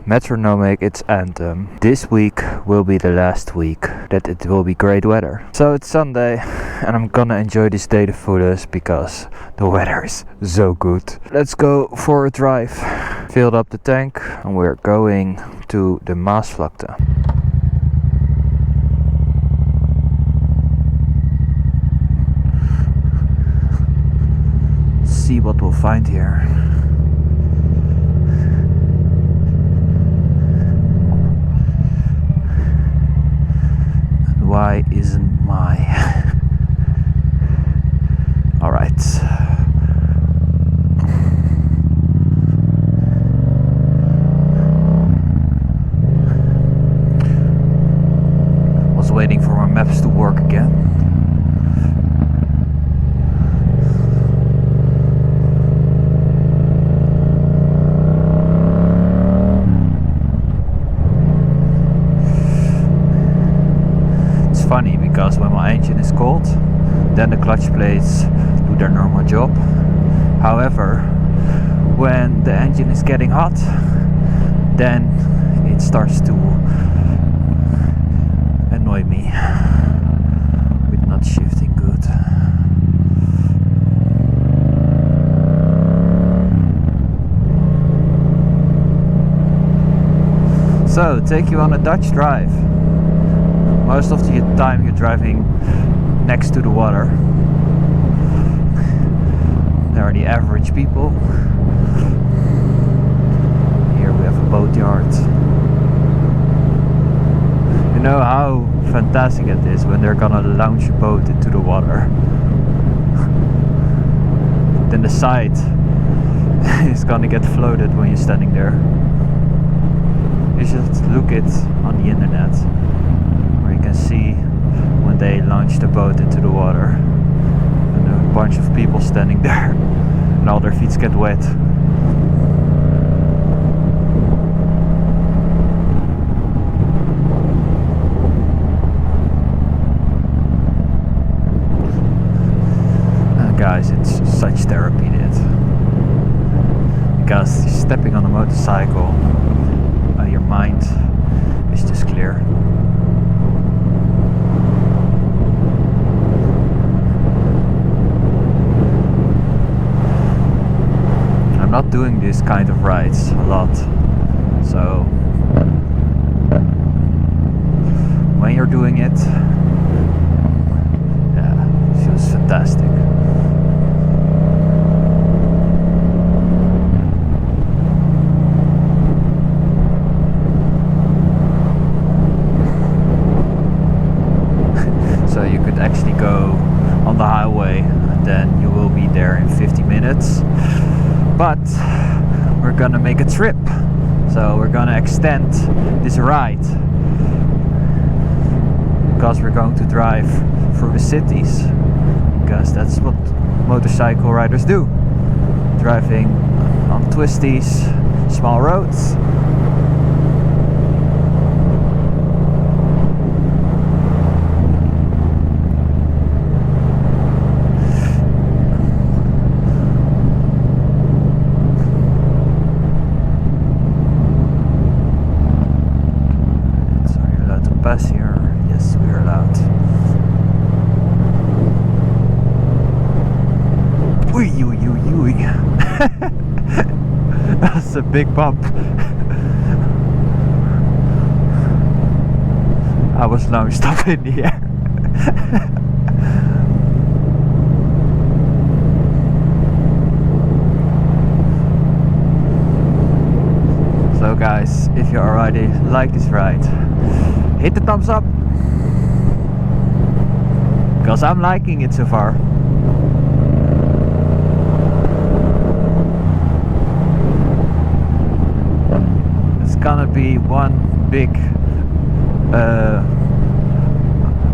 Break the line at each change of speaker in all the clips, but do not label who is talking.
metronomic its anthem. This week will be the last week that it will be great weather. So it's Sunday and I'm gonna enjoy this day the fullest because the weather is so good. Let's go for a drive. Filled up the tank and we're going to the Maasvlakte. See what we'll find here. And why isn't my alright. Was waiting for my maps to work again. Funny because when my engine is cold, then the clutch plates do their normal job. However, when the engine is getting hot, then it starts to annoy me with not shifting good. So, take you on a Dutch drive. Most of the time you're driving next to the water. There are the average people. Here we have a boat yard. You know how fantastic it is when they're gonna launch a boat into the water. Then the side is gonna get floated when you're standing there. You should look it on the internet. You can see when they launch the boat into the water and a bunch of people standing there and all their feet get wet. And guys, it's such therapy because stepping on a motorcycle, your mind is just clear. Not doing this kind of rides a lot, so when you're doing it, yeah, it feels fantastic. So you could actually go on the highway and then you will be there in 50 minutes. But we're gonna make a trip, so we're gonna extend this ride because we're going to drive through the cities, because that's what motorcycle riders do, driving on twisties, small roads. Pass here? Yes, we are allowed. Oei, oei, oei, oei. That's a big bump. I was launched up in the air. So guys, if you already like this ride, hit the thumbs up, because I'm liking it so far. It's gonna be one big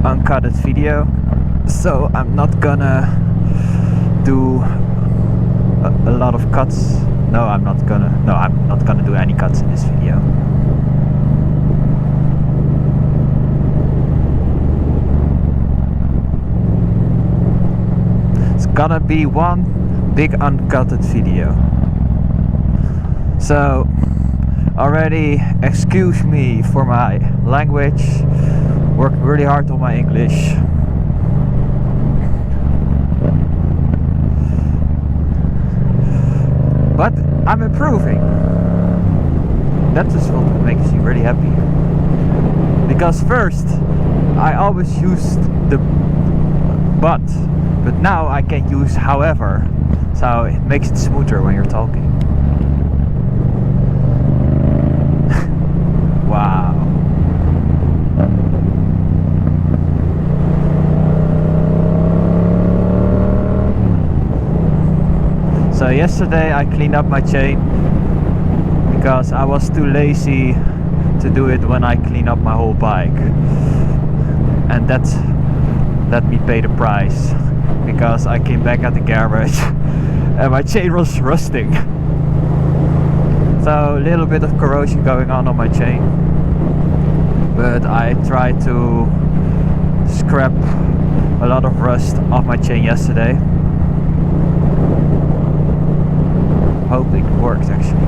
uncutted video, so I'm not gonna do a lot of cuts. I'm not gonna do any cuts in this video. It's gonna be one big uncutted video. So already excuse me for my language. Working really hard on my English. But I'm improving. That is what makes me really happy. Because first I always used the but now I can use however. So it makes it smoother when you're talking. Wow. So yesterday I cleaned up my chain because I was too lazy to do it when I clean up my whole bike, and that let me pay the price because I came back at the garage and my chain was rusting. So a little bit of corrosion going on my chain, but I tried to scrap a lot of rust off my chain yesterday. Hoping it works actually.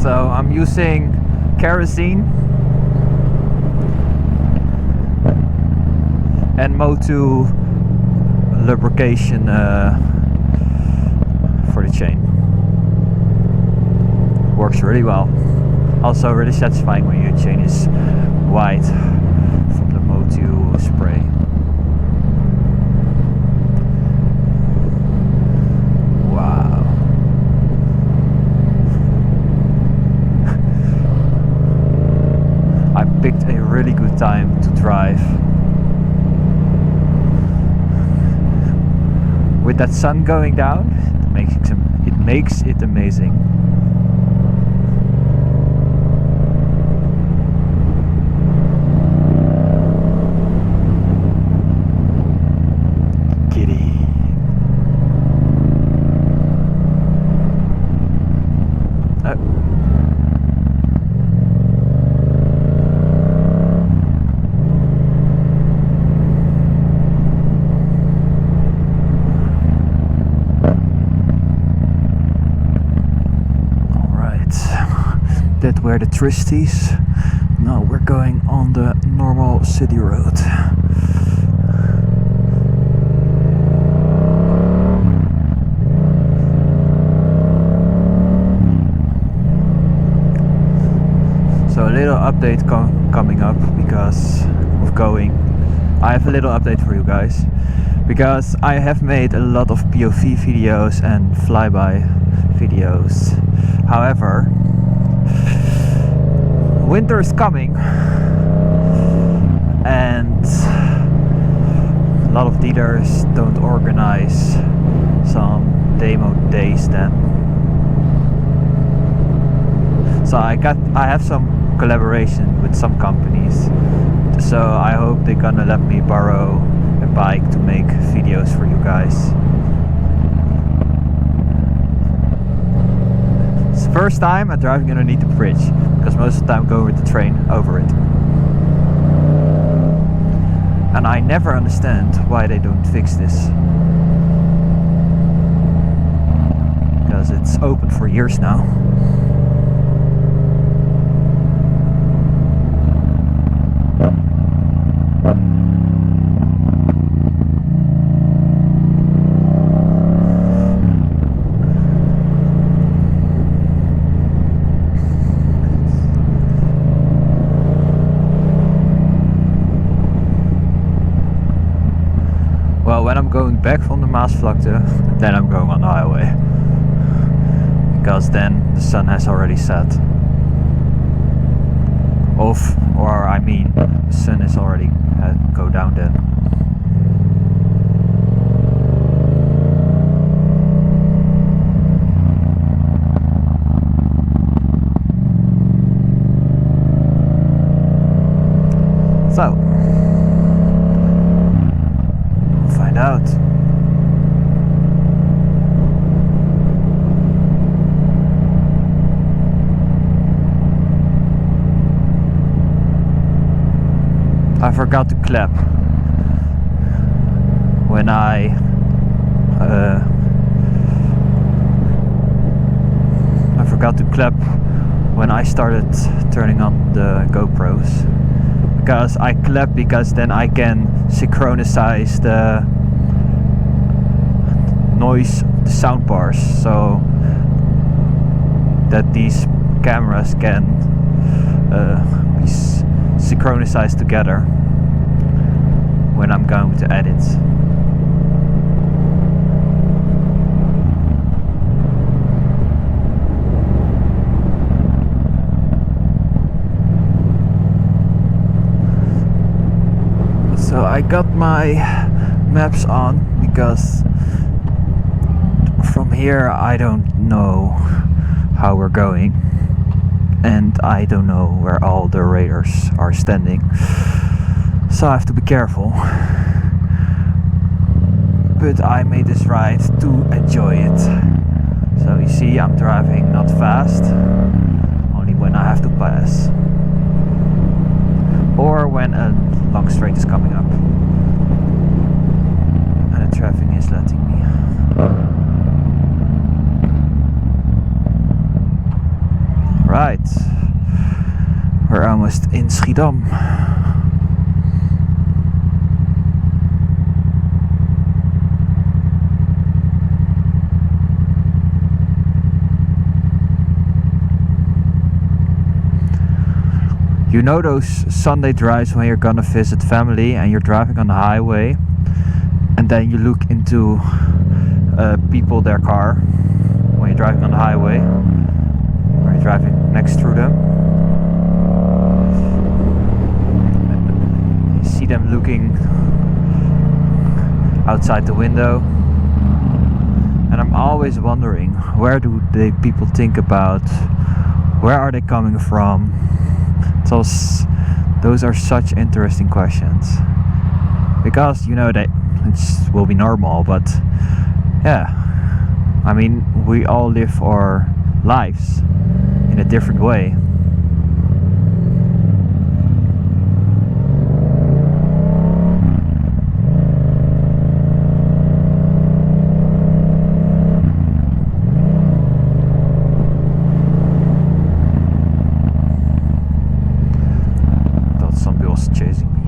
So I'm using kerosene and Motu lubrication for the chain. Works really well. Also really satisfying when your chain is white from the Motu spray. I picked a really good time to drive. With that sun going down, it makes it amazing. Kitty. That were the twisties. Now we're going on the normal city road. So a little update coming up because of going. I have a little update for you guys because I have made a lot of POV videos and flyby videos. However, winter is coming and a lot of dealers don't organize some demo days then. So I have some collaboration with some companies, so I hope they're gonna let me borrow a bike to make videos for you guys. It's the first time I'm driving underneath the bridge, because most of the time I go with the train over it. And I never understand why they don't fix this. Because it's open for years now. Well, when I'm going back from the Maasvlakte, then I'm going on the highway. Because then the sun has already set. The sun is already go down then. So, we'll find out. I forgot to clap when I forgot to clap when I started turning on the GoPros, because I clap because then I can synchronize the noise, the sound bars, so that these cameras can be synchronized together when I'm going to edit. So I got my maps on because from here I don't know how we're going, and I don't know where all the raiders are standing, so I have to be careful. But I made this ride to enjoy it. So you see, I'm driving not fast, only when I have to pass, or when a long straight is coming up and the traffic is letting me. Right, we're almost in Schiedam. You know those Sunday drives when you're gonna visit family and you're driving on the highway, and then you look into people, their car, when you're driving on the highway, or you're driving next through them. You see them looking outside the window, and I'm always wondering, where do people think about, where are they coming from? Those are such interesting questions, because you know that it will be normal, but yeah, I mean, we all live our lives in a different way. Chasing me.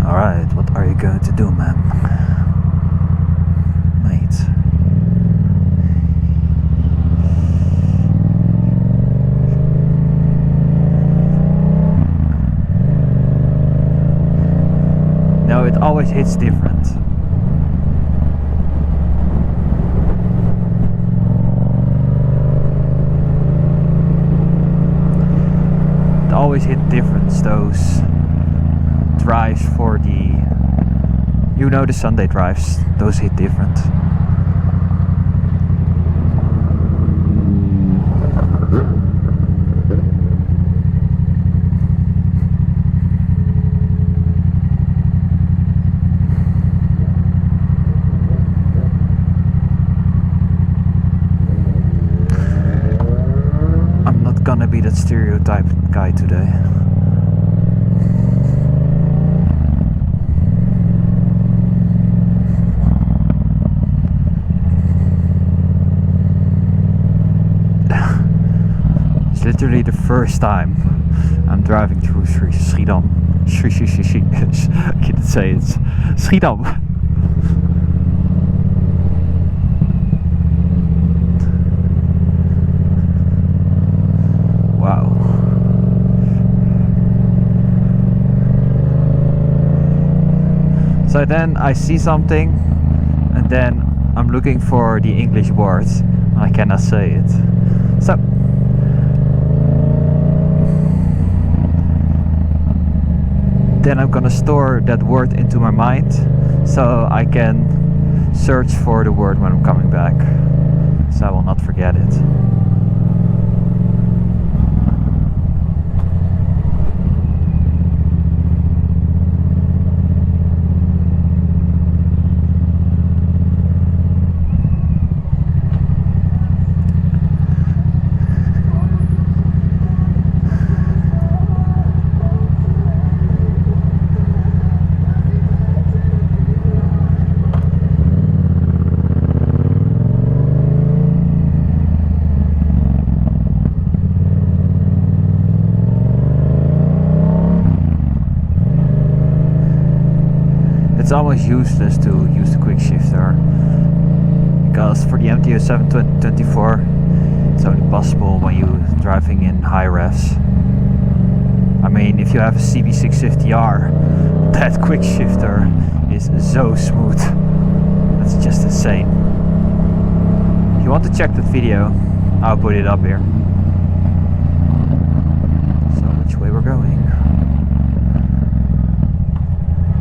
Alright, what are you going to do, ma'am? Mate. No, it always hits different. Always hit different, those drives for the, you know, the Sunday drives, those hit different. I'm not gonna be that stereotype guy today. It's literally the first time I'm driving through Schiedam. I can't say it. Schiedam. Wow. So then I see something, and then I'm looking for the English words. I cannot say it. So then I'm gonna store that word into my mind, so I can search for the word when I'm coming back, so I will not forget it. it's almost useless to use the quick shifter, because for the MT 724 it's only possible when you're driving in high revs. I mean, if you have a CB650R, that quick shifter is so smooth. That's just insane. If you want to check that video, I'll put it up here. So which way we're going?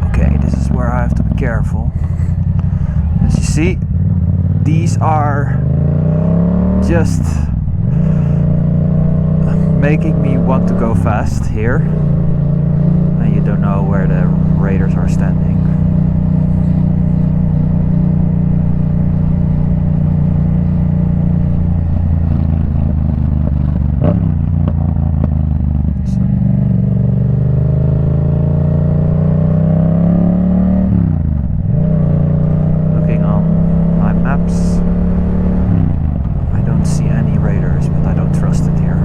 Okay, this is where I have to be careful. As you see, these are just making me want to go fast here, and you don't know where the radars are standing. Looking on my maps, I don't see any radars, but I don't trust it here.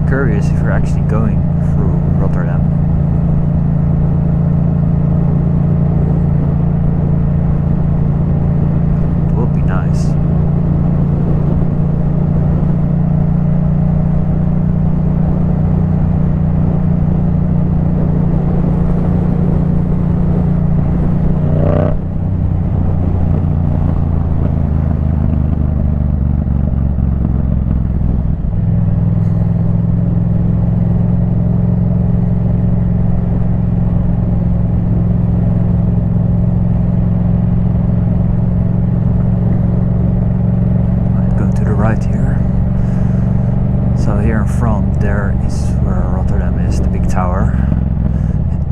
Curious if you're actually going through Rotterdam. It would be nice. Right here. So here in front there is where Rotterdam is, the big tower.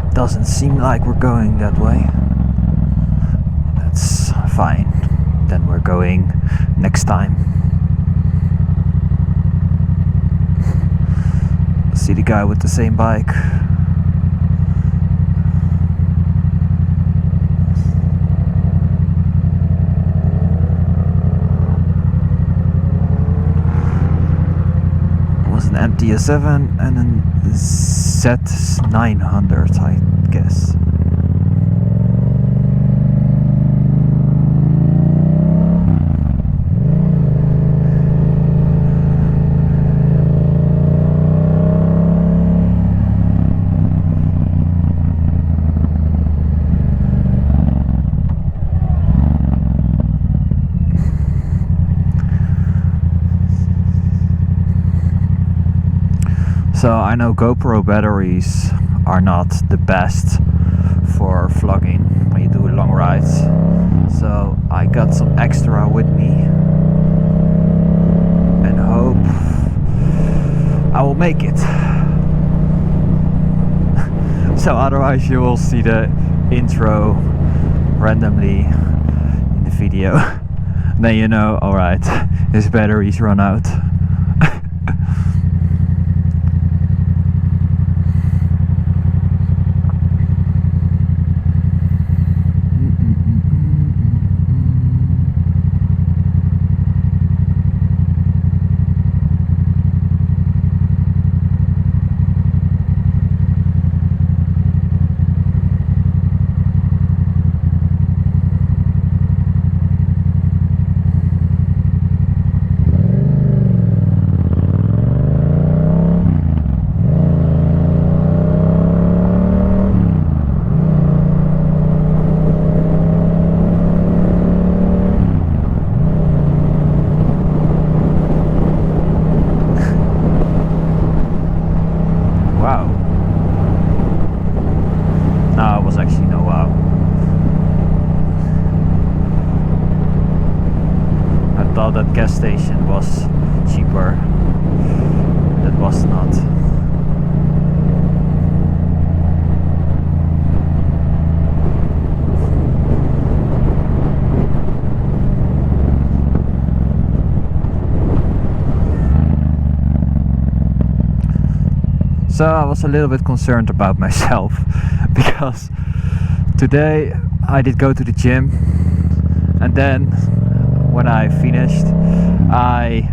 It doesn't seem like we're going that way. That's fine. Then we're going next time. See the guy with the same bike. An MT-7 and a Z900, I guess. So I know GoPro batteries are not the best for vlogging when you do long rides. So I got some extra with me and hope I will make it. So otherwise you will see the intro randomly in the video. Then you know, alright, his batteries run out. That gas station was cheaper. That was not. So I was a little bit concerned about myself because today I did go to the gym, and then when I finished I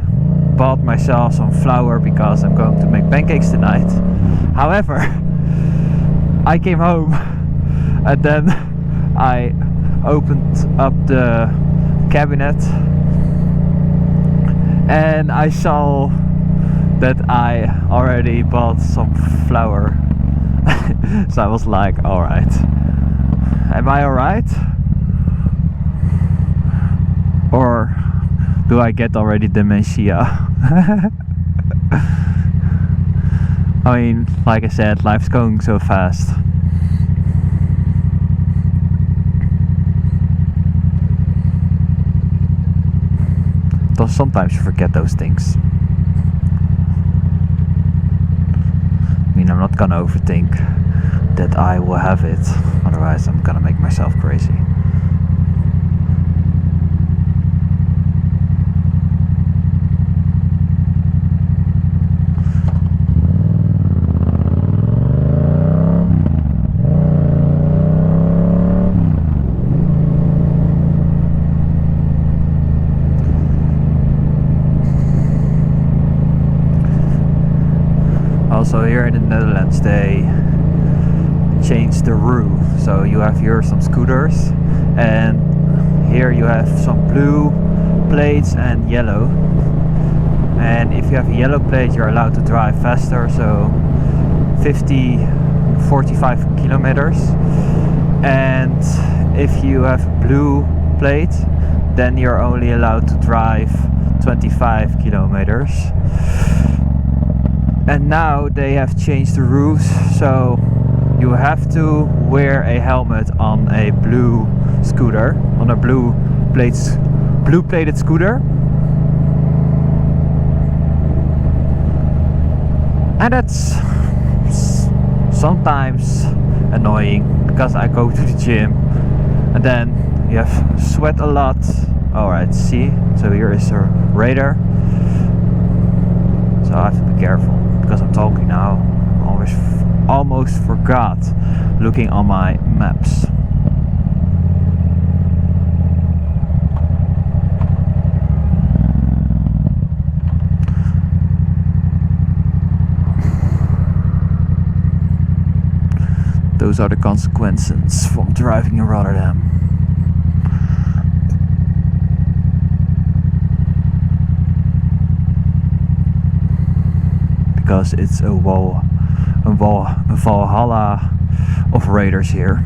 bought myself some flour because I'm going to make pancakes tonight. However, I came home and then I opened up the cabinet and I saw that I already bought some flour. So I was like, alright, am I alright? Or do I get already dementia? I mean, like I said, life's going so fast. Though sometimes you forget those things. I mean, I'm not gonna overthink that I will have it, otherwise I'm gonna make myself crazy. Also here in the Netherlands they changed the rule, so you have here some scooters and here you have some blue plates and yellow, and if you have a yellow plate you're allowed to drive faster, so 45 kilometers, and if you have a blue plate then you're only allowed to drive 25 kilometers. And now they have changed the rules, so you have to wear a helmet on a blue scooter, on a blue plated scooter. And that's sometimes annoying because I go to the gym and then you have sweat a lot. Alright, see, so here is a radar, so I have to be careful. Because I'm talking now, I almost forgot looking on my maps. Those are the consequences from driving in Rotterdam. Because it's a Valhalla of raiders here.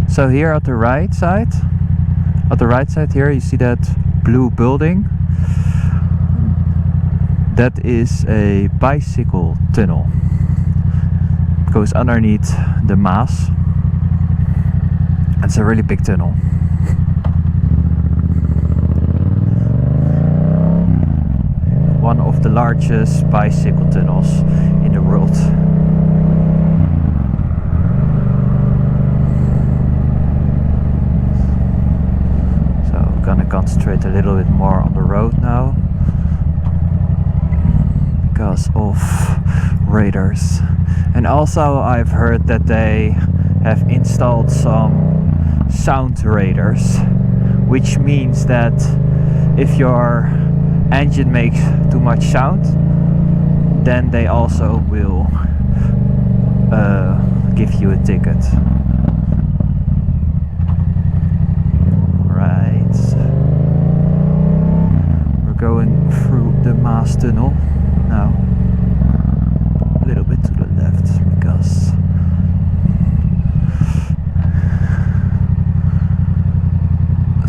So here at the right side here you see that blue building. That is a bicycle tunnel. It goes underneath the Maas. It's a really big tunnel. One of the largest bicycle tunnels in the world. So I'm gonna concentrate a little bit more on the road now because of radars. And also I've heard that they have installed some sound radars, which means that if your engine makes too much sound, then they also will give you a ticket. Right, we're going through the Maas tunnel now, a little bit to the left because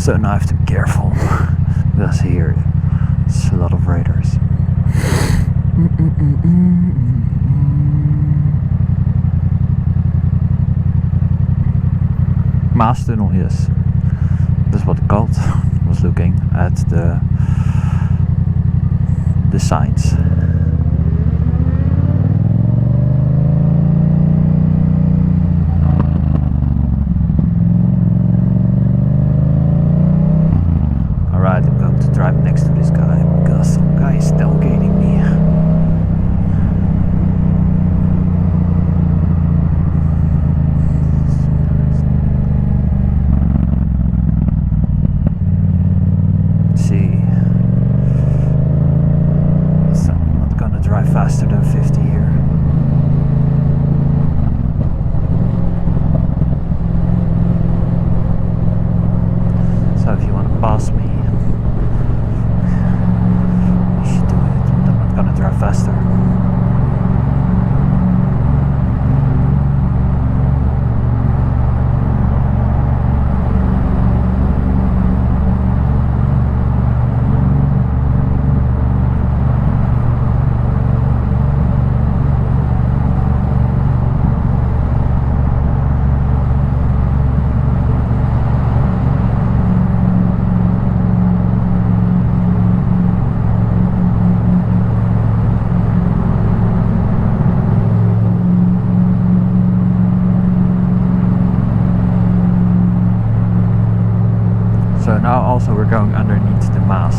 so now I have to be careful because here it's a lot of raiders. Maas tunnel, yes, that's what it's called. I was looking at the signs. Alright, I'm going to drive next to this guy because going underneath the Maas.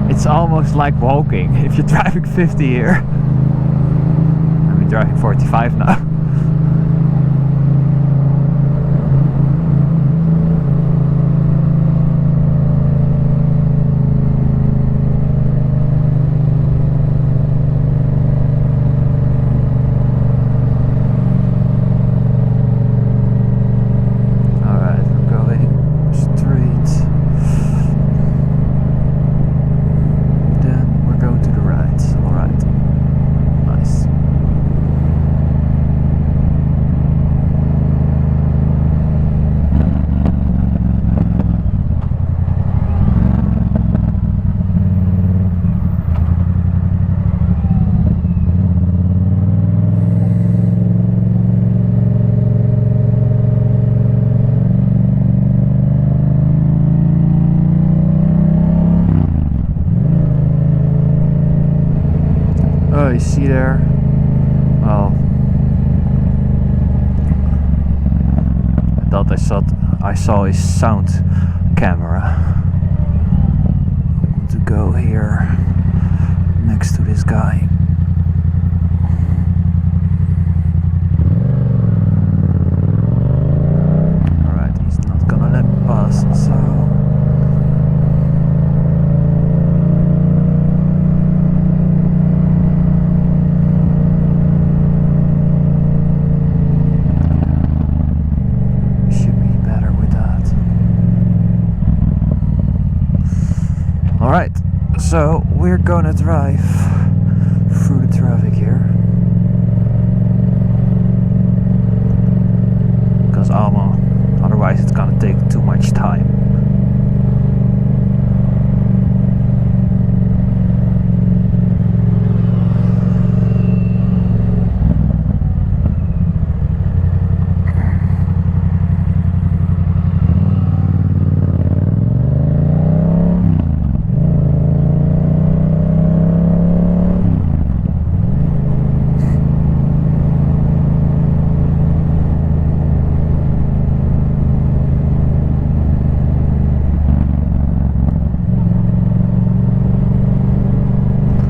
It's almost like walking if you're driving 50 here. I'm driving 45 now. Oh, you see there? Well, I thought I saw his sound camera. I want to go here next to this guy. Alright, he's not gonna let me pass, so alright, so we're gonna drive through the traffic here. Because otherwise it's gonna take too much time.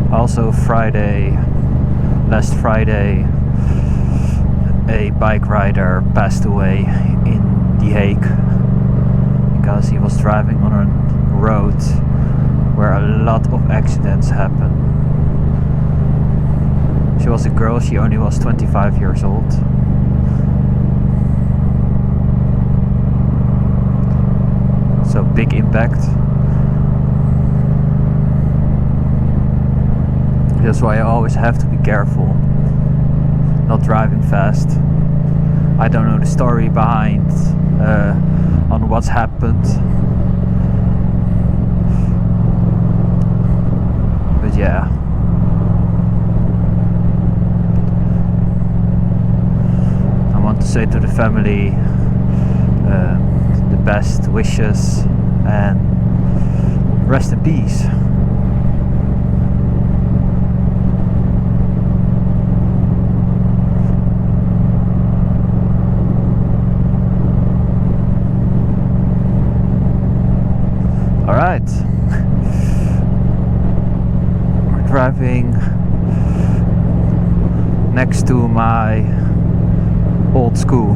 Also last Friday, a bike rider passed away in The Hague because he was driving on a road where a lot of accidents happen. She was a girl, she only was 25 years old. So big impact. That's why I always have to be careful, not driving fast. I don't know the story behind on what's happened, but yeah. I want to say to the family the best wishes and rest in peace. Alright, we're driving next to my old school.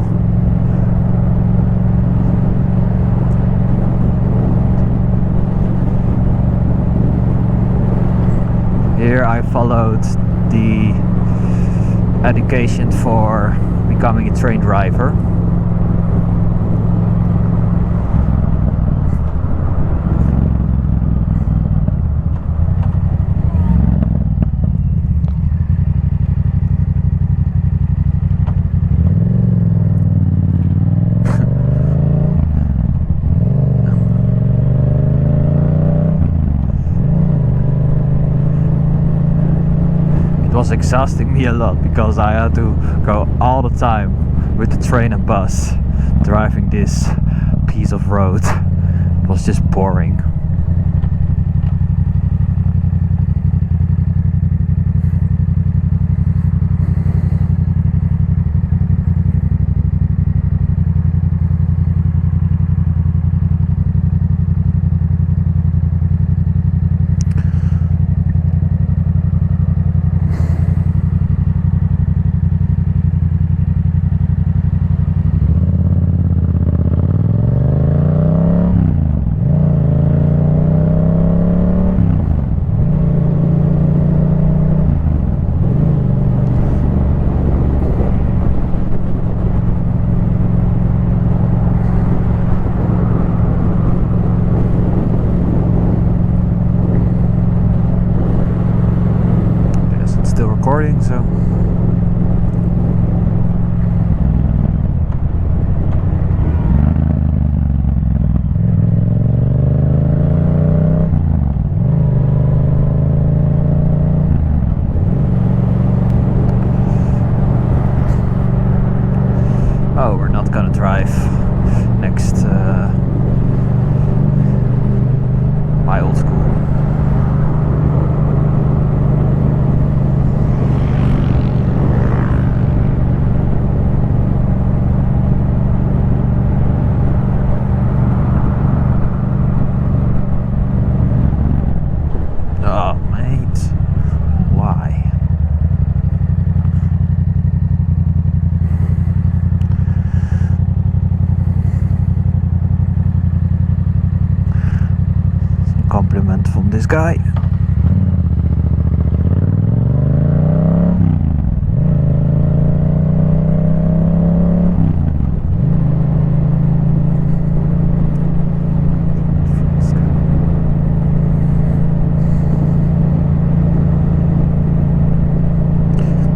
Here I followed the education for becoming a train driver. was exhausting me a lot because I had to go all the time with the train and bus driving this piece of road. It was just boring. Recording, so oh, we're not gonna drive next my old school. Compliment from this guy.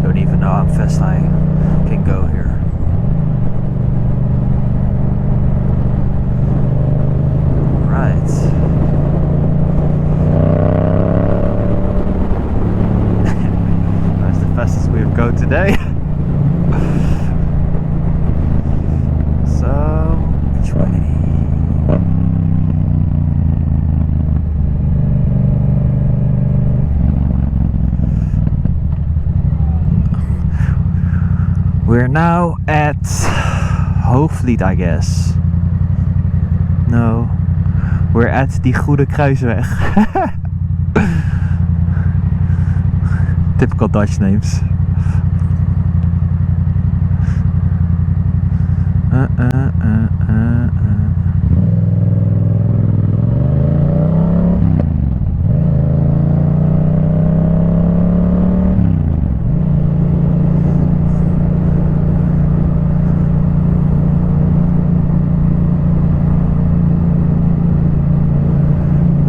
Don't even know how fast I can go here. Right. Fastest we would go today. So, which way? We're now at Hoofdvliet, I guess. No, we're at die Goede Kruisweg. Typical Dutch names.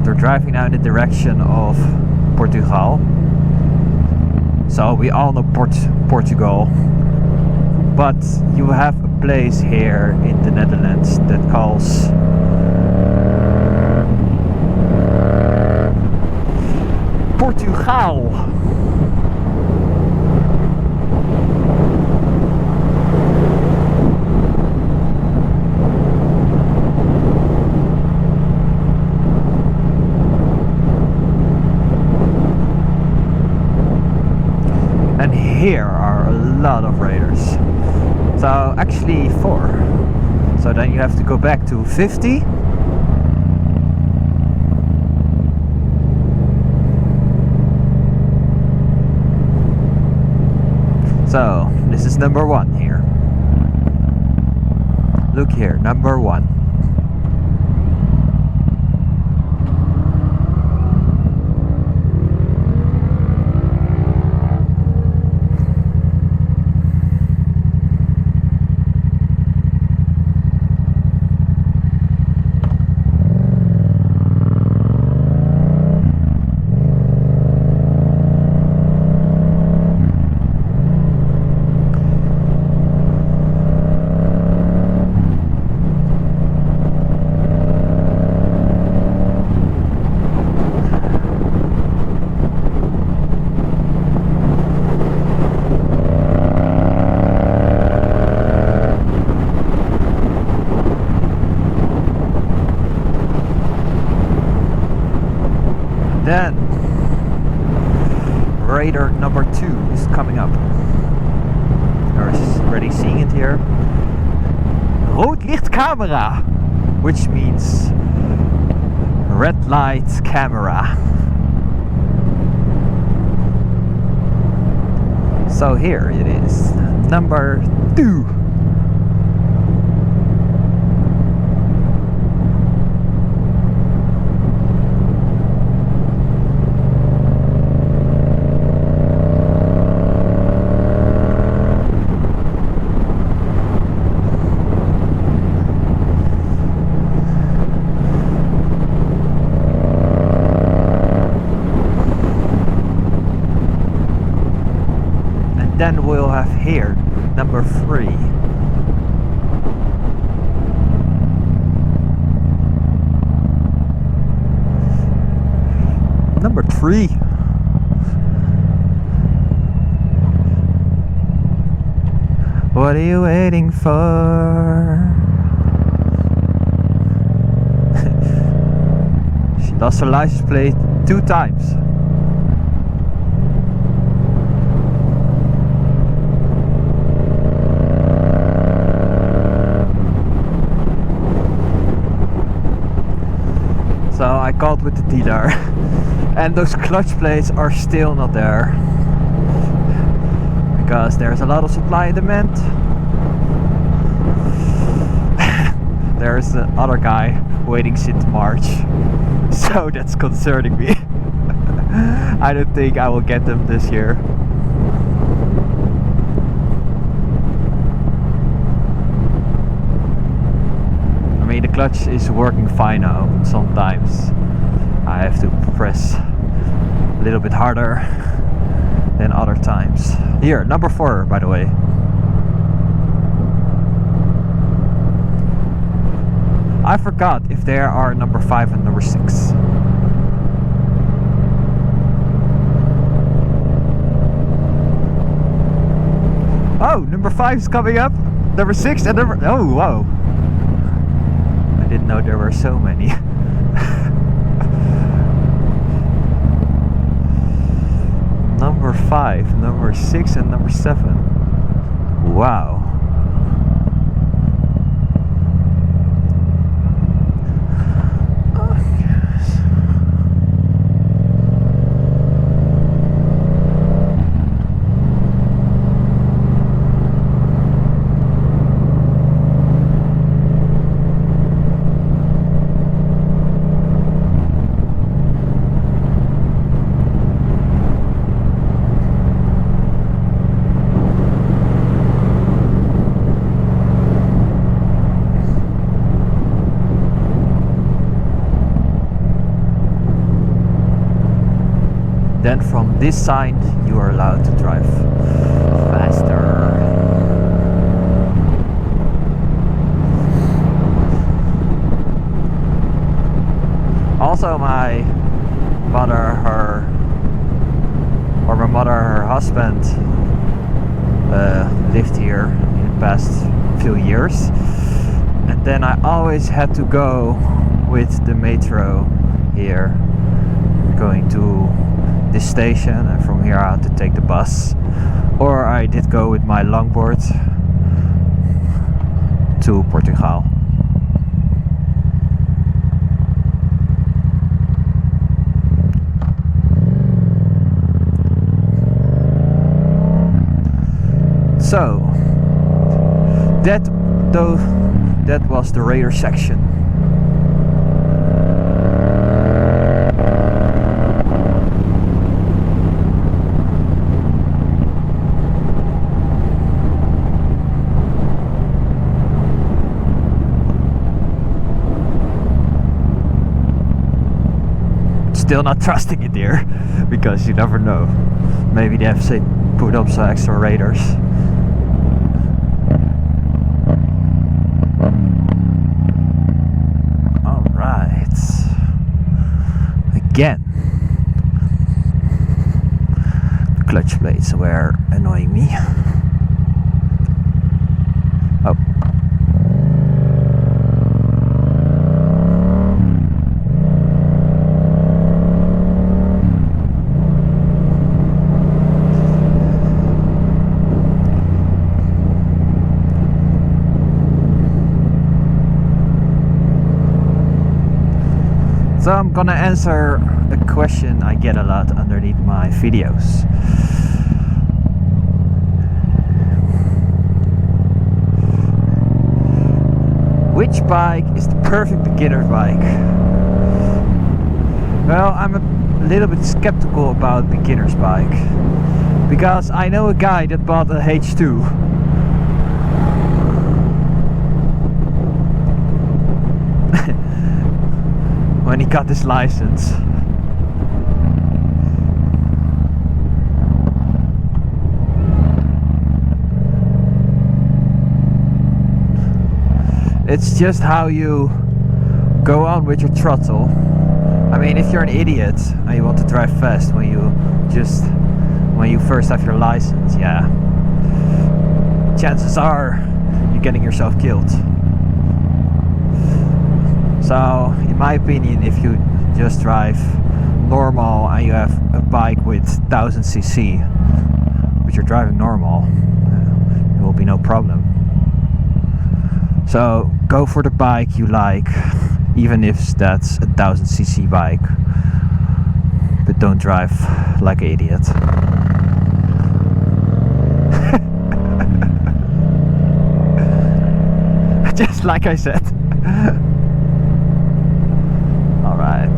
We're driving now in the direction of Portugal. So we all know Portugal, but you have a place here in the Netherlands that calls Portugal. And here are a lot of radars. So actually 4. So then you have to go back to 50. So this is number 1 here. Look here, number 1. rood-licht camera, which means red light camera. So here it is, number 2. Then we'll have here number 3. Number 3. What are you waiting for? She lost her license plate 2 times. So I called with the dealer and those clutch plates are still not there because there's a lot of supply and demand. There's the other guy waiting since March, so that's concerning me. I don't think I will get them this year. The clutch is working fine now. Sometimes I have to press a little bit harder than other times. Here, number 4, by the way. I forgot if there are number 5 and number 6. Oh, number 5 is coming up. Number 6 and number... Oh, wow. I didn't know there were so many. Number 5, number 6 and number 7. Wow. Then from this sign you are allowed to drive faster. Also my mother, her husband lived here in the past few years, and then I always had to go with the metro here, going to this station, and from here I had to take the bus, or I did go with my longboard to Portugal. So that was the radar section. Still not trusting it here, because you never know. Maybe they have put up some extra radars. Alright. Again. The clutch plates were annoying me. Oh. So I'm gonna answer a question I get a lot underneath my videos. Which bike is the perfect beginner's bike? Well, I'm a little bit skeptical about beginner's bike because I know a guy that bought a H2 when he got his license. It's just how you go on with your throttle. I mean, if you're an idiot and you want to drive fast when you first have your license, yeah, chances are you're getting yourself killed. So, in my opinion, if you just drive normal and you have a bike with 1000cc, but you're driving normal, there will be no problem. So, go for the bike you like, even if that's a 1000cc bike, but don't drive like an idiot. Just like I said. Alright.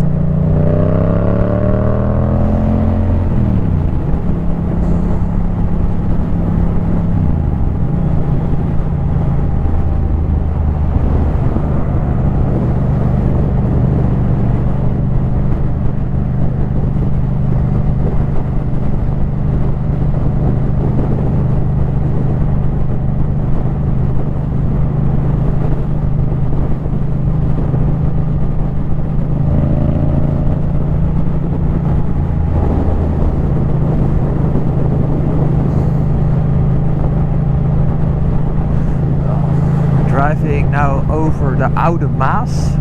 Driving now over the Oude Maas.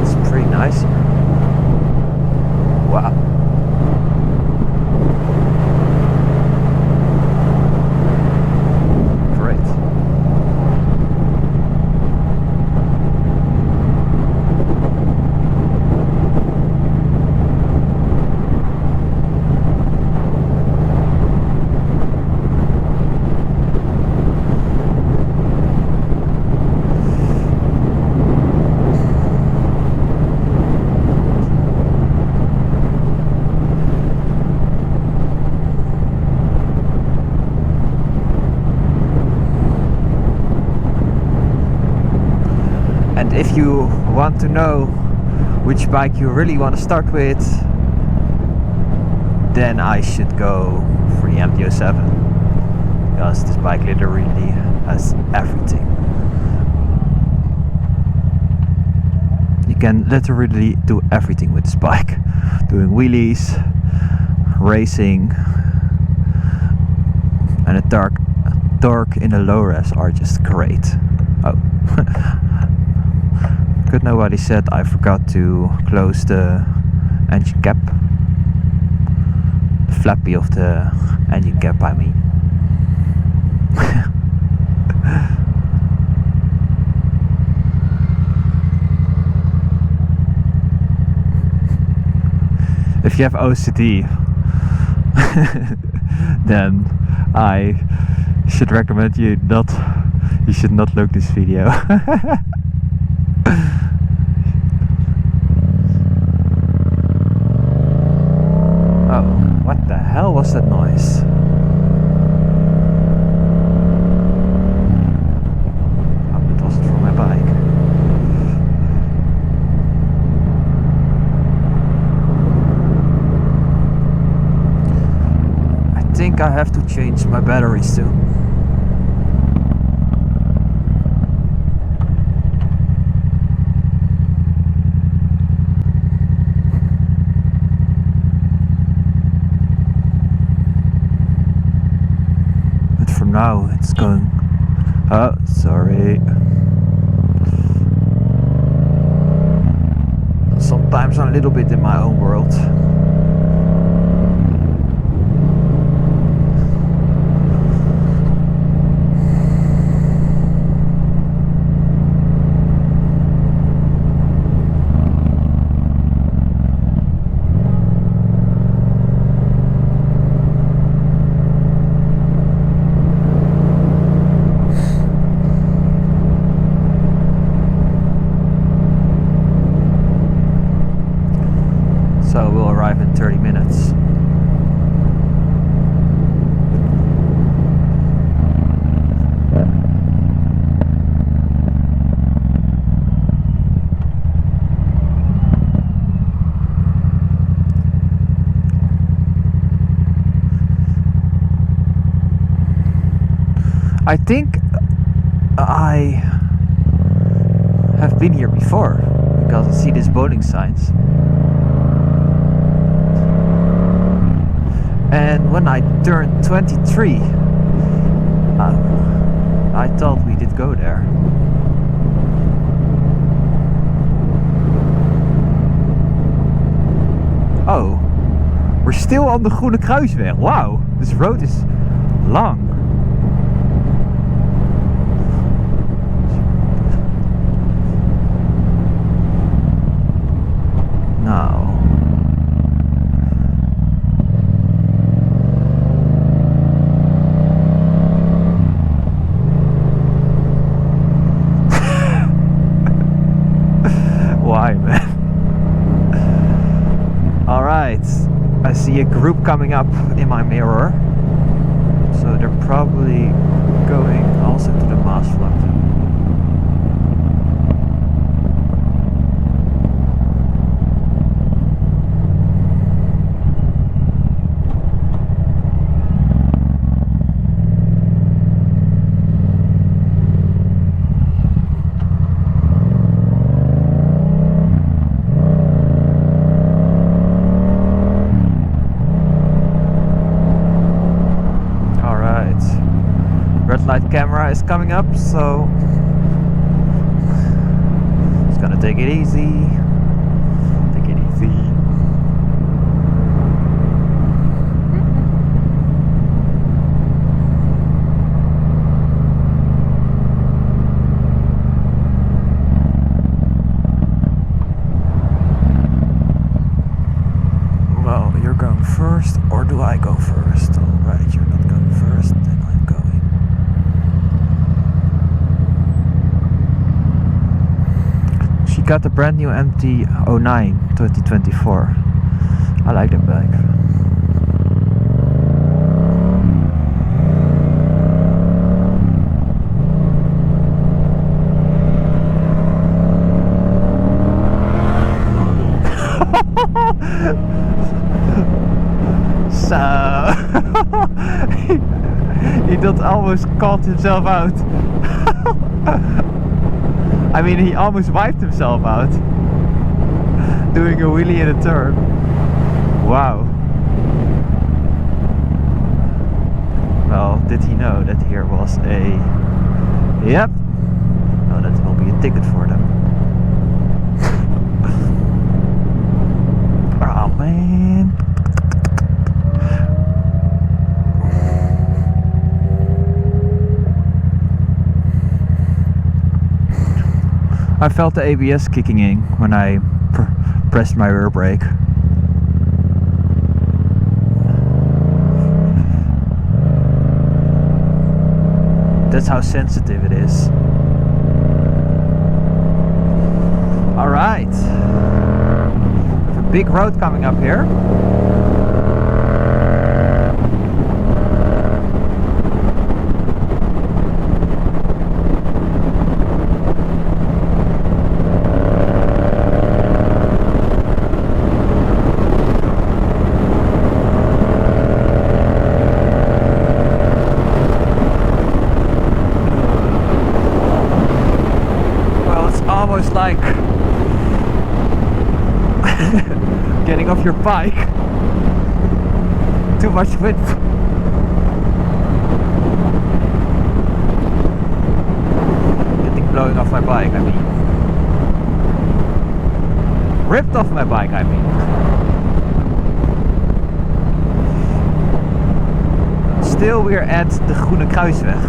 It's pretty nice here. Wow. Great. And if you want to know which bike you really want to start with, then I should go for the MT-07, because this bike literally has everything. You can literally do everything with this bike. Doing wheelies, racing, and the torque in the low res are just great. Oh. Good, nobody said I forgot to close the engine cap. The flappy of the engine cap, I mean. If you have OCD, then I should recommend you should not look this video. Oh, what the hell was that noise? Oh, it wasn't from my bike. I think I have to change my batteries too. Now it's going. Oh, sorry. Sometimes I'm a little bit in my own world. I think I have been here before because I see these bowling signs. And when I turned 23, I thought we did go there. Oh, we're still on the Groene Kruisweg. Wow, this road is long. Now. Why, man? Alright, I see a group coming up in my mirror. So they're probably going also to the Maasvlakte. Red light camera is coming up, so just gonna take it easy. Take it easy. Well, you're going first, or do I go first? Alright, you're not going first, then I'm going. She got the brand new MT 09 2024. I like that bike. So he did almost caught himself out. I mean, he almost wiped himself out doing a wheelie in a turn. Wow. Well, did he know that here was a... Yep. Oh, that will be a ticket for them. Oh, man. I felt the ABS kicking in when I pressed my rear brake. That's how sensitive it is. Alright. We have a big road coming up here. Like getting off your bike. Too much width. Getting blowing off my bike, I mean. Ripped off my bike, I mean. Still we're at the Groene Kruisweg.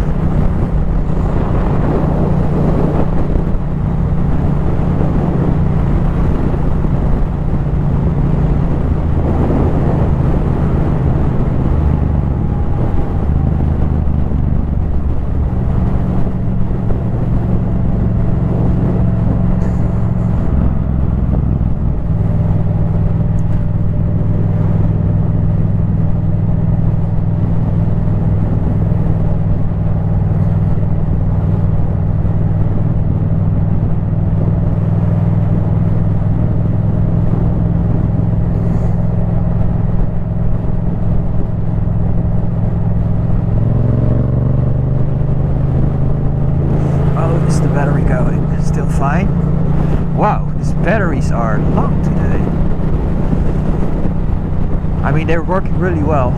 fine. Wow, these batteries are long today. I mean, they're working really well.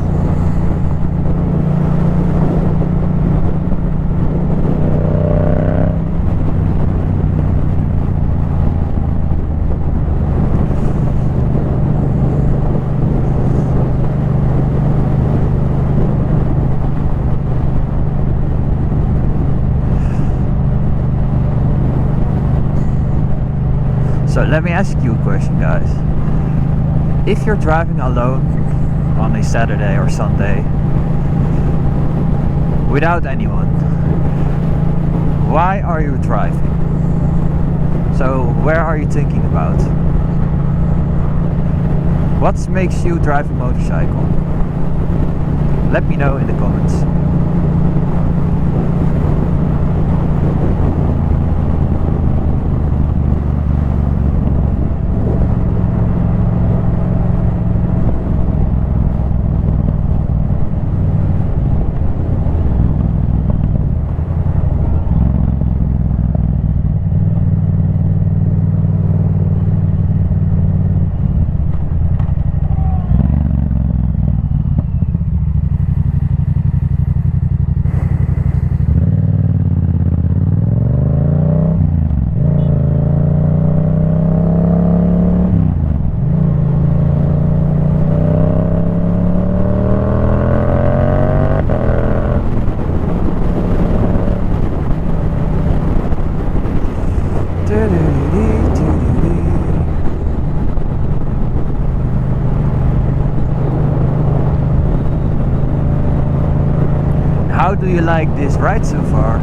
So let me ask you a question, guys. If you're driving alone on a Saturday or Sunday without anyone, why are you driving? So where are you thinking about? What makes you drive a motorcycle? Let me know in the comments. How do you like this ride so far?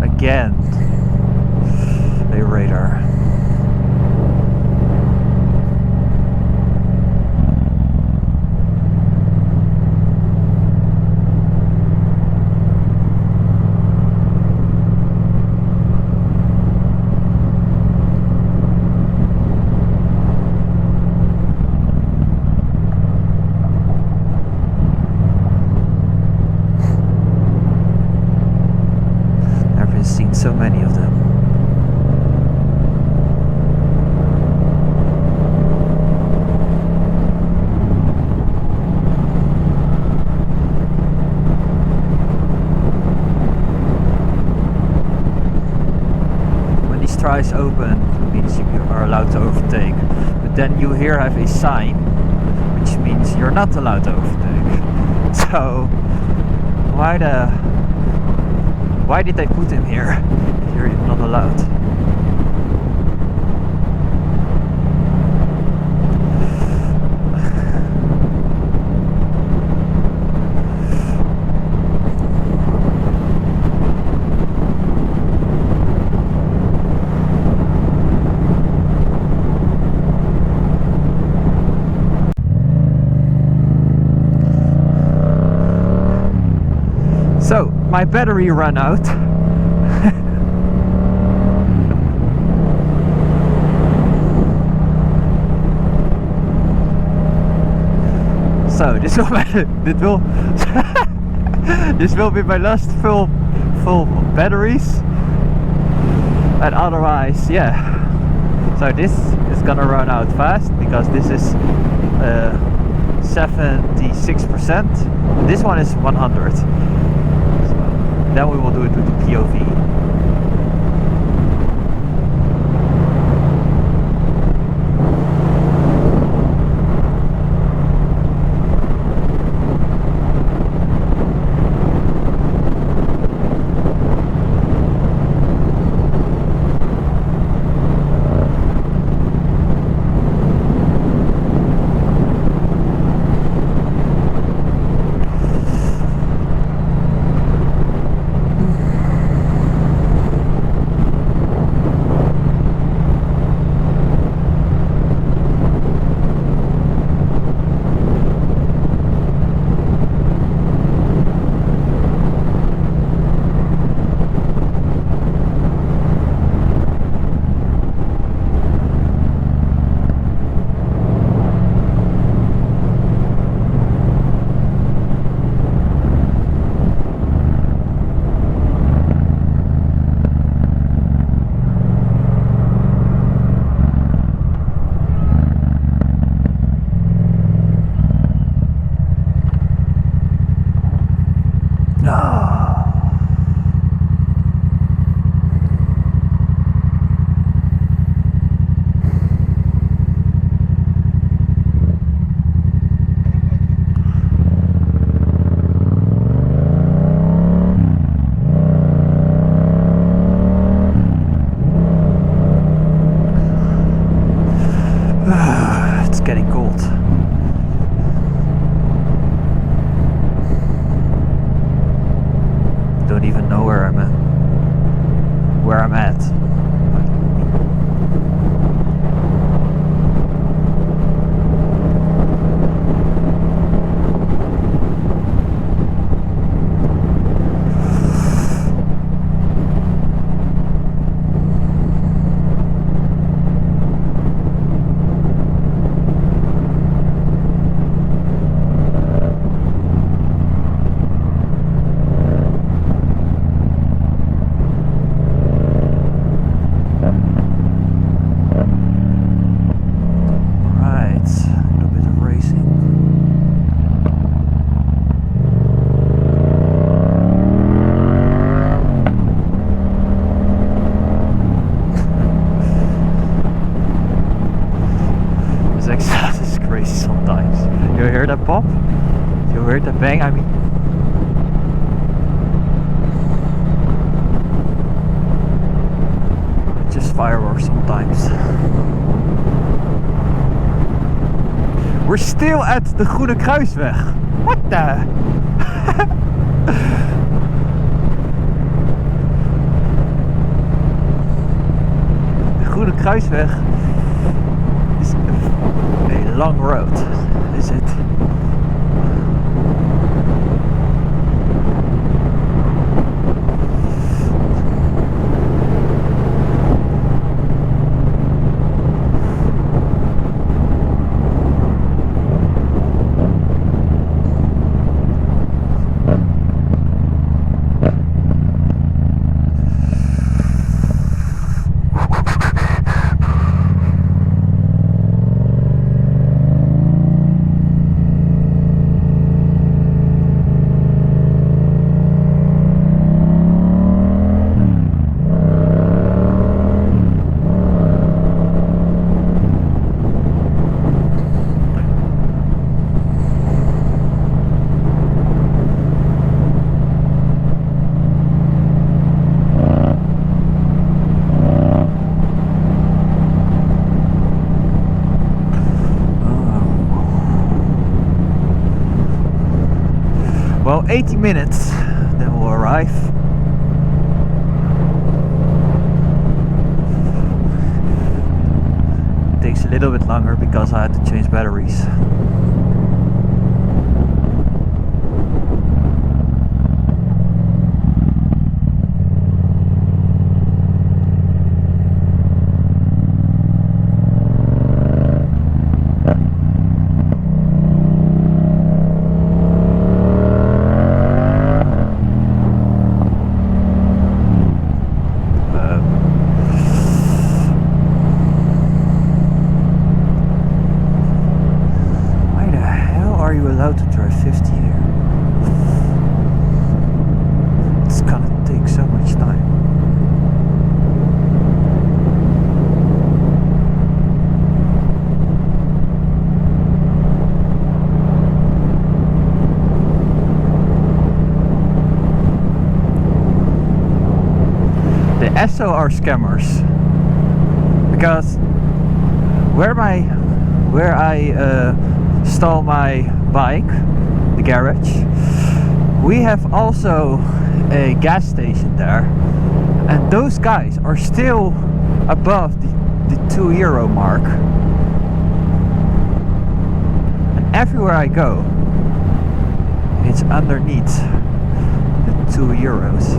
Again, a radar. Seen so many of them. When these tries open, it means you are allowed to overtake, but then you here have a sign which means you're not allowed to overtake. So why did they put him here if you're not allowed? So, my battery ran out. So this will be my last full batteries, and otherwise, yeah. So this is gonna run out fast because this is 76%. This one is 100. So then we will do it with the POV. don't even know where I'm at. Sometimes you hear that pop, you hear that bang. I mean, it's just fireworks sometimes. We're still at the Groene Kruisweg. What the? De Groene Kruisweg is a long road, is it? Well, 80 minutes, then we'll arrive. It takes a little bit longer because I had to change batteries. Allowed to drive 50 here. It's gonna take so much time. The ESSO are scammers, because where I stall my bike, the garage, we have also a gas station there, and those guys are still above the €2 mark, and everywhere I go it's underneath the €2.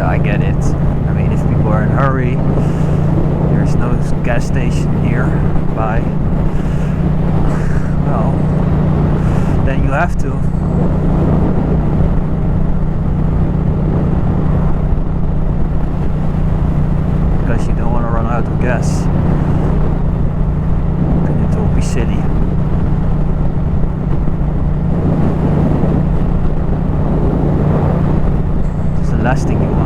I get it. I mean, if people are in a hurry, there's no gas station nearby, well, then you have to. Because you don't want to run out of gas. Then it will be silly. It's the last thing you want.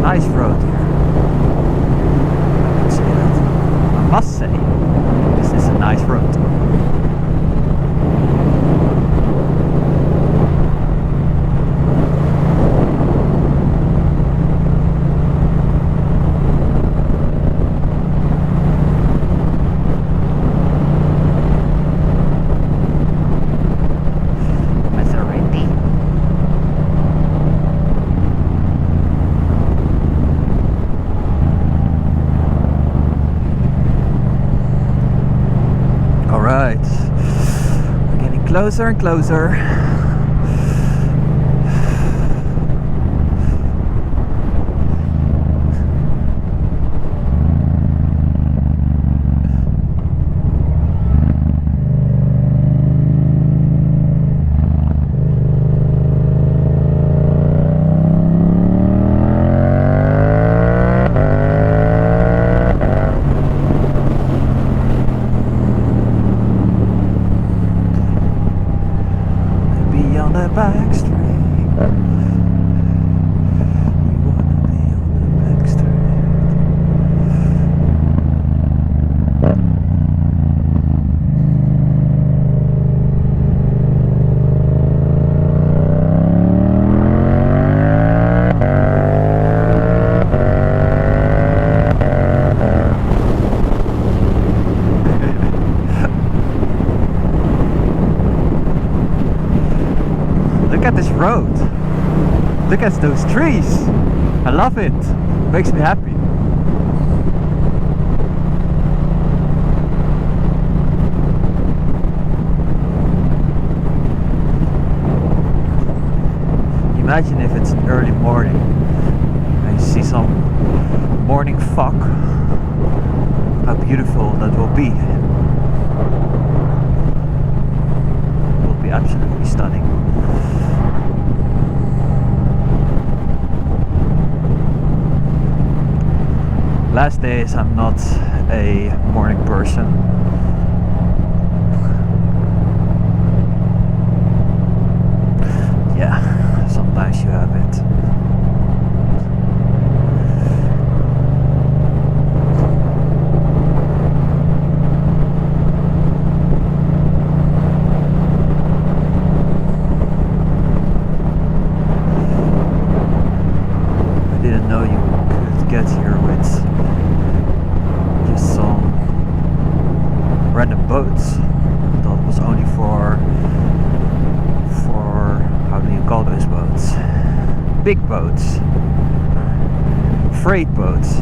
Nice road here. must say, this is a nice road. Closer and closer. Back street. You wanna be on the back street. Look at this road. Look at those trees. I love it. Makes me happy. Imagine if it's an early morning and you see some morning fog. How beautiful that will be. It will be absolutely stunning. Last days I'm not a morning person. Yeah, sometimes you have it. I didn't know you could get here with just some random boats. I thought it was only for how do you call those boats? Big boats, freight boats.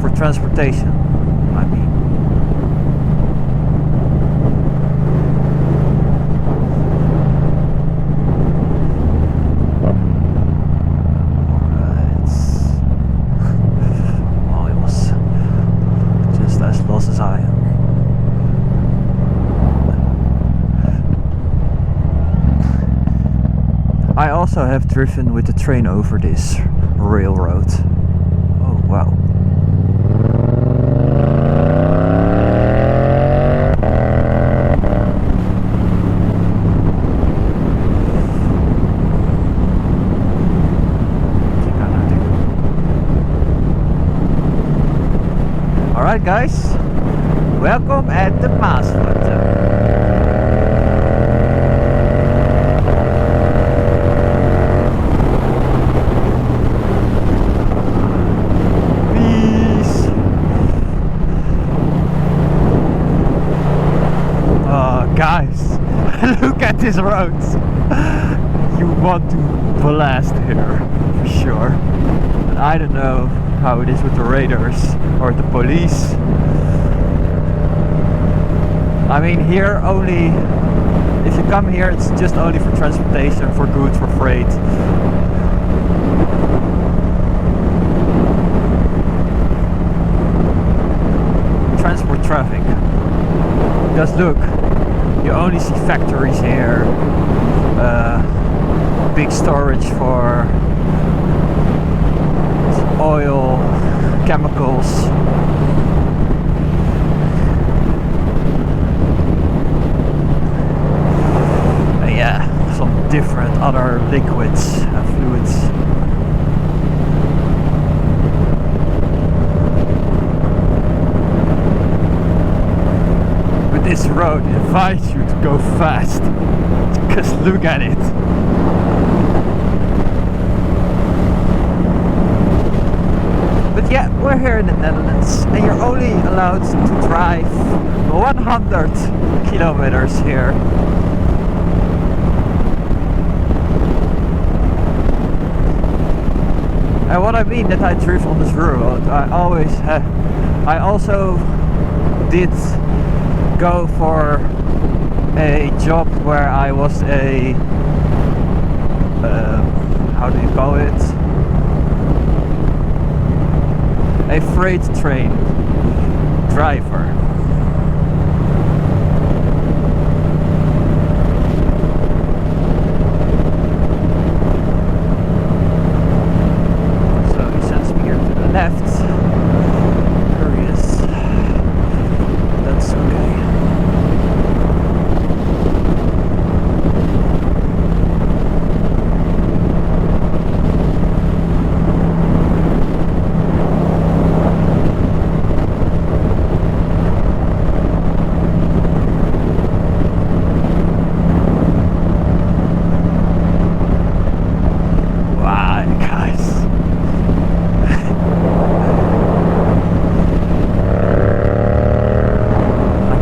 For transportation, I mean. As I am. I also have driven with the train over this railroad. Oh wow. Alright guys, welcome at the Maasvlakte. Guys, look at this road. You want to blast here for sure. But I don't know how it is with the radars or the police. I mean, here only, if you come here, it's just only for transportation, for goods, for freight. Transport traffic. Because look, you only see factories here, big storage for oil, chemicals. And yeah, some different other liquids and fluids. But this road invites you to go fast. Just look at it. But yeah, we're here in the Netherlands and you're only allowed to drive 100 kilometers here. And what I mean that I drive on this road, I also did go for a job where I was a how do you call it? A freight train driver. So he sends me here to the left. There he is. That's okay.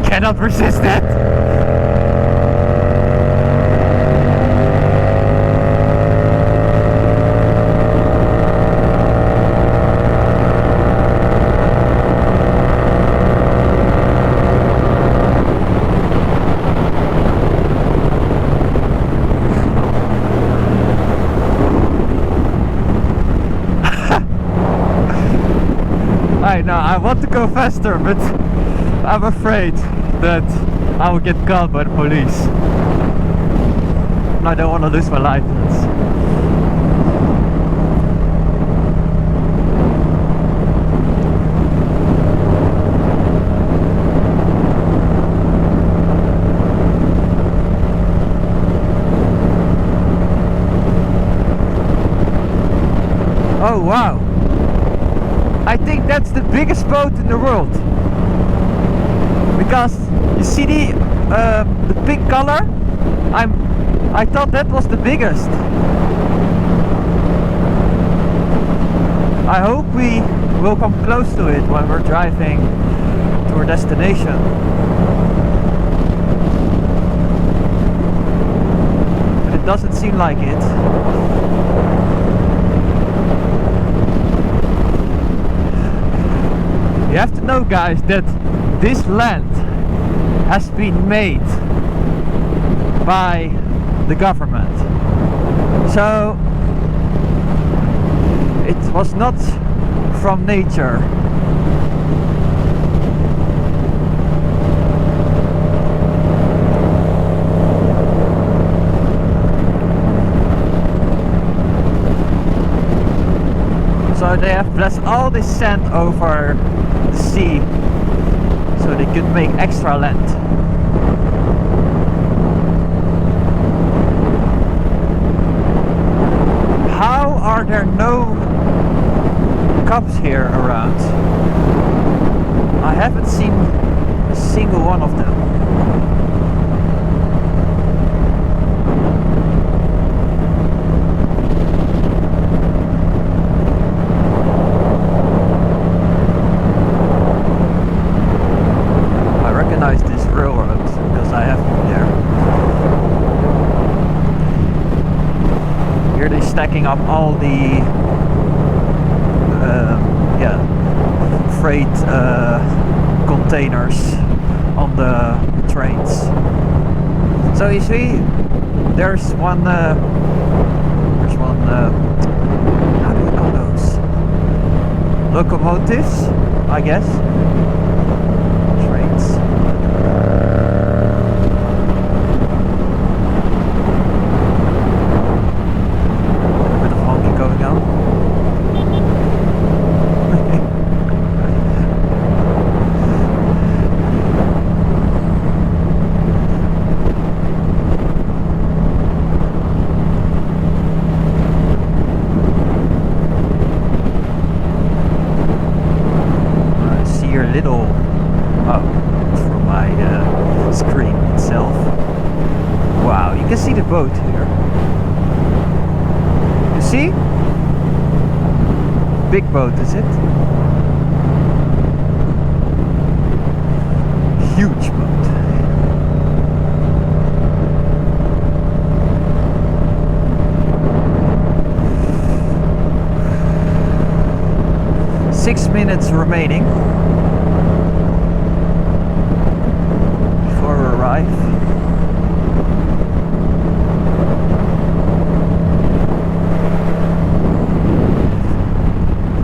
Cannot resist that. I know, I want to go faster, but I'm afraid that I will get caught by the police. And I don't want to lose my license. Oh wow! I think that's the biggest boat in the world. Because you see the pink color? I thought that was the biggest. I hope we will come close to it when we're driving to our destination. But it doesn't seem like it. You have to know, guys, that this land has been made by the government. So it was not from nature. So they have blessed all this sand over the sea so they could make extra land. How are there no cops here around? I haven't seen a single one of them. This railroad because I have been there. Here they're stacking up all the freight containers on the trains. So you see, there's one. How do we call those? Locomotives, I guess. Trains. You can see the boat here. You see? Big boat, is it? Huge boat. Six minutes remaining before we arrive.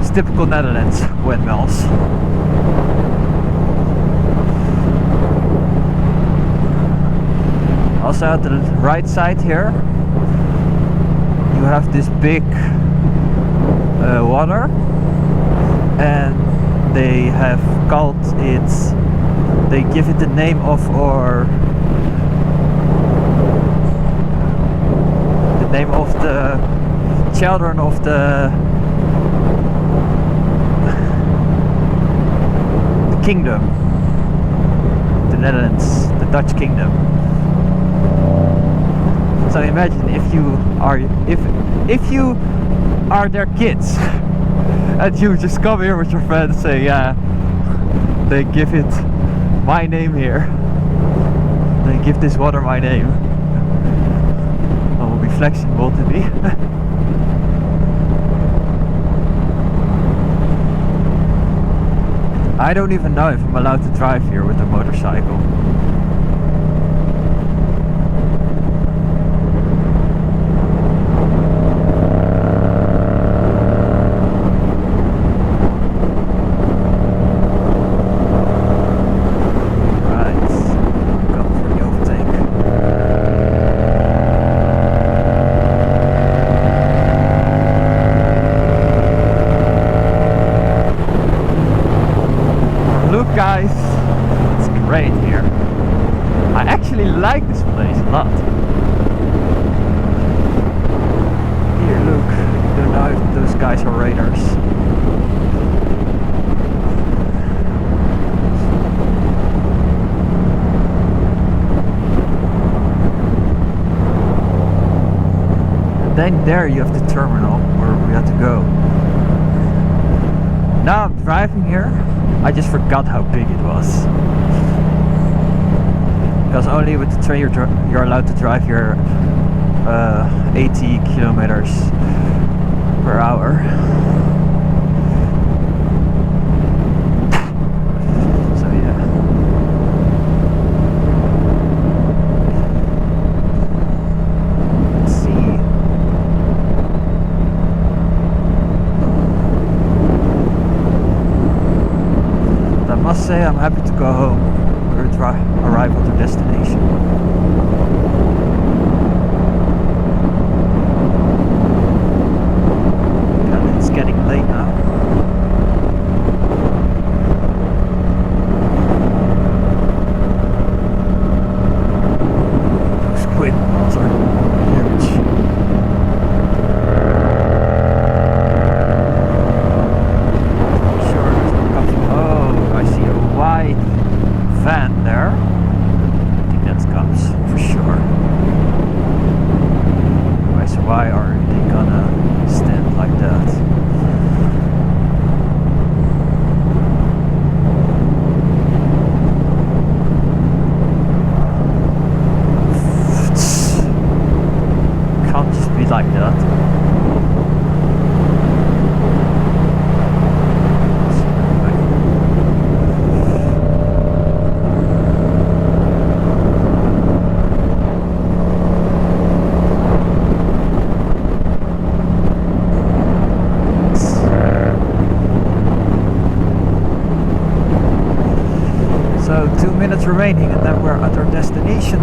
It's typical Netherlands windmills. Also at the right side here you have this big water, and they have called it, they give it the name of the children of the kingdom, the Netherlands, the Dutch kingdom. So imagine if you are their kids and you just come here with your friends and say, yeah, they give it my name here. They give this water my name. That will be flexible to me. I don't even know if I'm allowed to drive here with a motorcycle. Guys, it's great here. I actually like this place a lot. Here, look. I don't know if those guys are raiders. And then there you have the terminal where we had to go. Now I'm driving here. I just forgot how big it was. Because only with the train you're allowed to drive here 80 kilometers per hour. So yeah. Let's see. I must say I'm happy to go home or arrive at the destination. And it's getting late now. Those squid balls are huge. Van there. I think that's cops for sure. Anyways, why are they gonna stand like that? Can't just be like that. So 2 minutes remaining and then we're at our destination.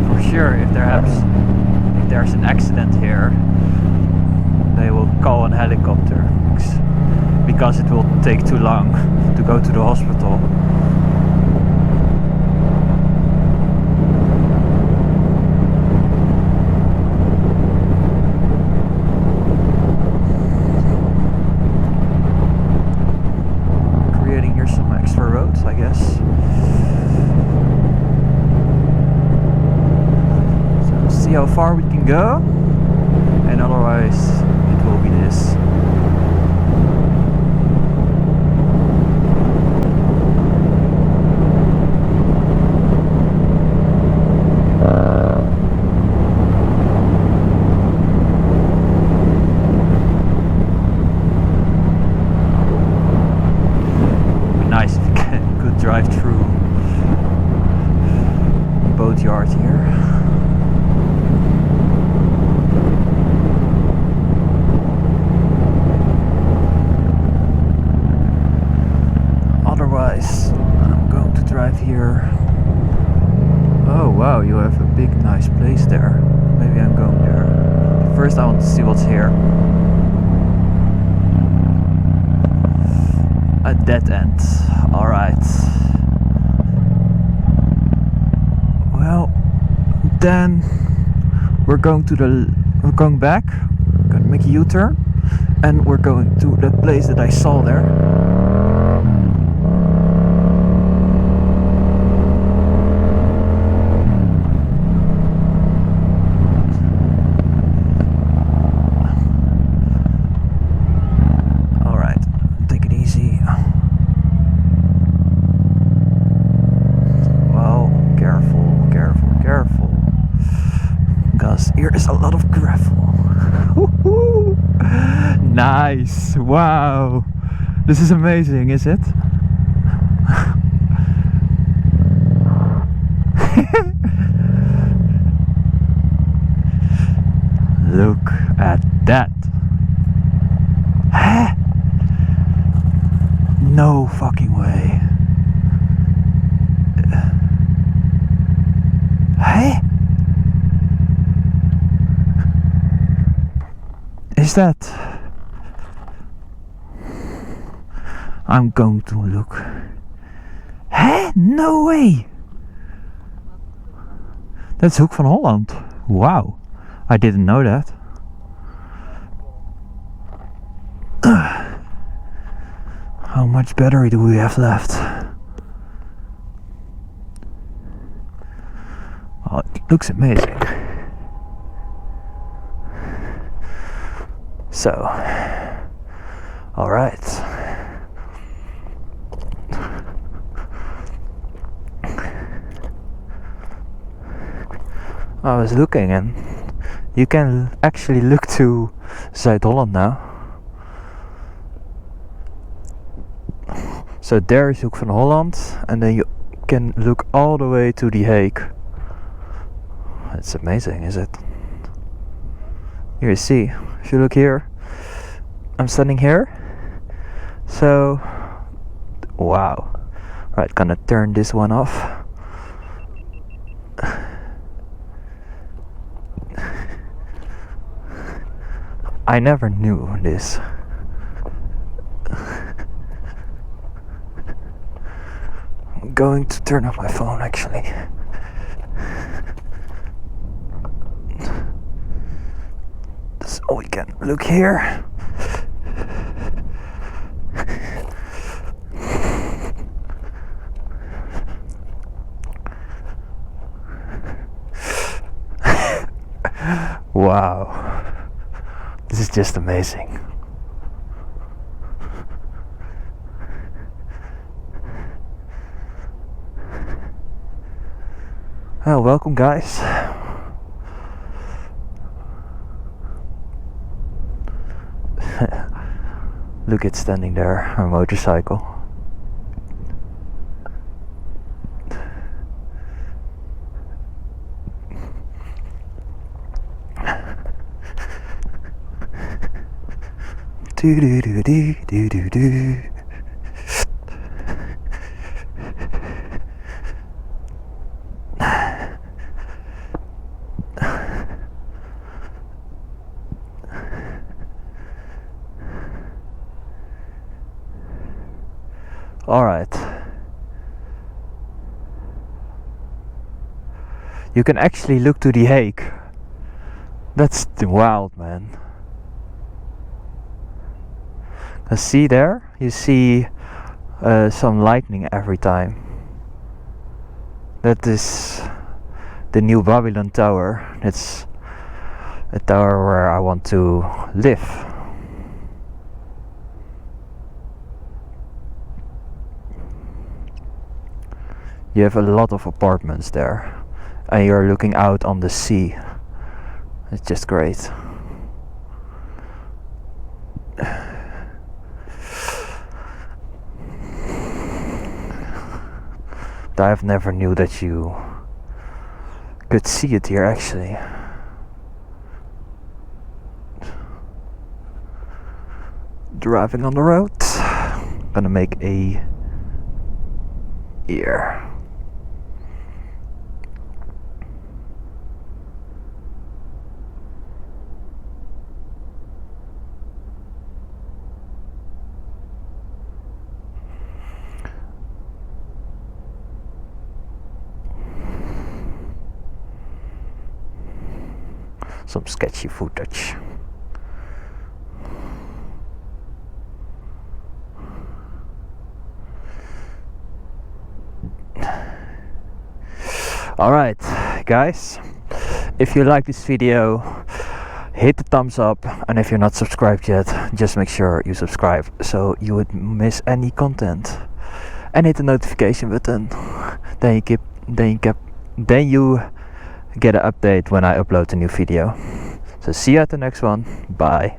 For sure, if there's an accident here, they will call a helicopter because it will take too long to go to the hospital. how far we can go, and otherwise it will be this. Nice if you could drive through boat yard here. Otherwise, I'm going to drive here. Oh wow, you have a big nice place there. Maybe I'm going there. First I want to see what's here. A dead end. Alright. Well, then we're going back. We're gonna make a U-turn, and we're going to the place that I saw there. Here is a lot of gravel. Nice. Wow. This is amazing, is it? Look at that. Huh? No fucking way. Hey? Is that? I'm going to look. Huh? No way! That's Hoek van Holland. Wow. I didn't know that. How much battery do we have left? Oh, it looks amazing. So, alright. I was looking, and you can actually look to Zuid-Holland now. So there is Hoek van Holland, and then you can look all the way to The Hague. It's amazing, is it? Here you see, if you look here, I'm standing here. So, wow. Right, gonna turn this one off. I never knew this. I'm going to turn off my phone actually. So we can look here. Wow. This is just amazing. Well, welcome guys. Look at standing there, a motorcycle. Do do do do do do do. All right. You can actually look to The Hague. That's wild, man. See there? You see some lightning every time. That is the New Babylon Tower. It's a tower where I want to live. You have a lot of apartments there, and you're looking out on the sea. It's just great. But I've never knew that you could see it here actually. Driving on the road. Gonna make a ear. Some sketchy footage. Alright guys, if you like this video, hit the thumbs up, and if you're not subscribed yet, just make sure you subscribe so you would miss any content, and hit the notification button. Then you get an update when I upload a new video. So see you at the next one. Bye.